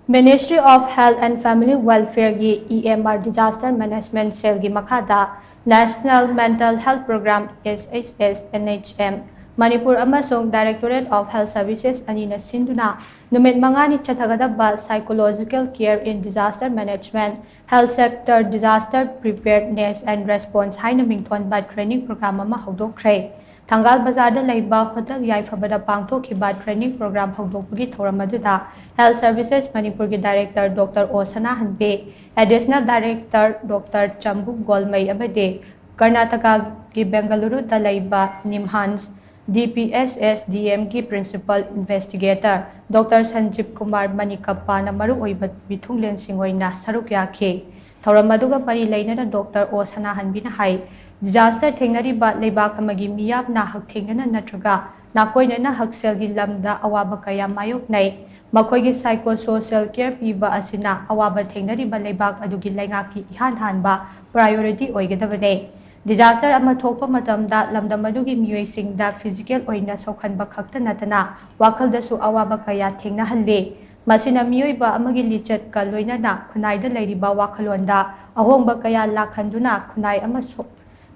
Ministry of Health and Family Welfare gi EMR Disaster Management Cell gi makhada National Mental Health Program SHS NHM Manipur amasung Directorate of Health Services anina sinduna numit mangani chathagadaba psychological care in disaster management health sector disaster preparedness and response haina mingthon ba training program ama hawdokre Thangal Bazar da Leiba Hotel Yaifabada Pangto Kiba training program Hogdopugi Thoramaduda, Health Services Manipur Director Dr O Sanahanbi, Additional Director Dr Chambu Golmay Abade, Karnataka Gi Bengaluru da Leiba Nimhans, DPSS DM Gi Principal Investigator, Dr Sanjib Kumar Manikapana Maru oiba Bithung Lensingwaina Sarukyake, Thoramaduga Pari Leitana Dr O Sanahanbi na Hai. Disaster thengnariba leibak amagi meeyam na hak thengnana natraga nakoina na hakselgi lamda awaba kaya mayoknai makoigi psychosocial care piba asina awaba thengnariba leibak adugi leingaki ihanhanba priority oigadabani disaster ama thokpa matamda lamdam adugi miyoi physical oina sokhanba khakta natana wakhaldasu awaba kaya thengnahalli masina miyoiba amagi lichat ka loinana khunaida leiriba wakhalonda ahongba kaya lakhanduna khunai ama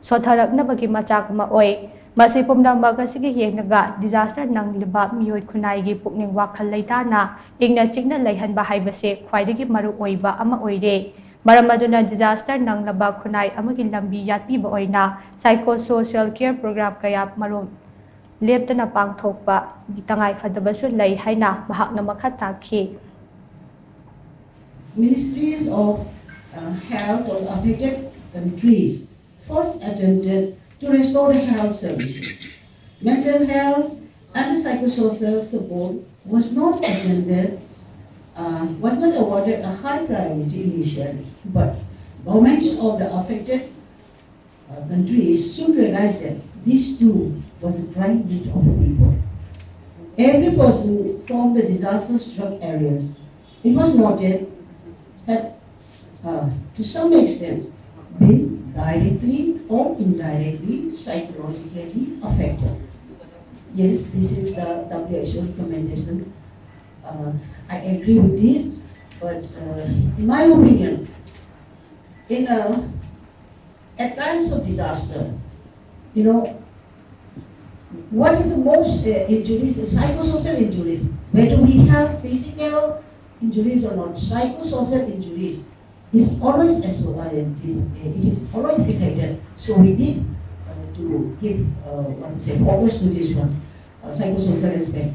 Sotharaknabagi machak ma oi masi pumdamba kasigi yengnaga disaster nangliba miyoi khunai Pukning Wakhal Leitana ingna chingna leihanba haibase Khwaidagi Maru oiba ama oire maramaduna disaster nanglaba khunai amagi lambi yatpiba oina psychosocial care program kaya marum leptana pangthokpa gitangai fadabasu lei haina mahakna makhatakhi Ministries of Health of affected countries first attempted to restore health services. Mental health and psychosocial support was not awarded a high priority initially, but governments of the affected countries soon realized that this too was a crying need of the people. Every person from the disaster-struck areas, it was noted, had to some extent been directly or indirectly psychologically affected. Yes, this is the WHO recommendation. I agree with this, but in my opinion, at times of disaster, what is the most injuries? Psychosocial injuries. Whether we have physical injuries or not, psychosocial injuries is always it is always affected. So we need to give focus to this one, psychosocial aspect.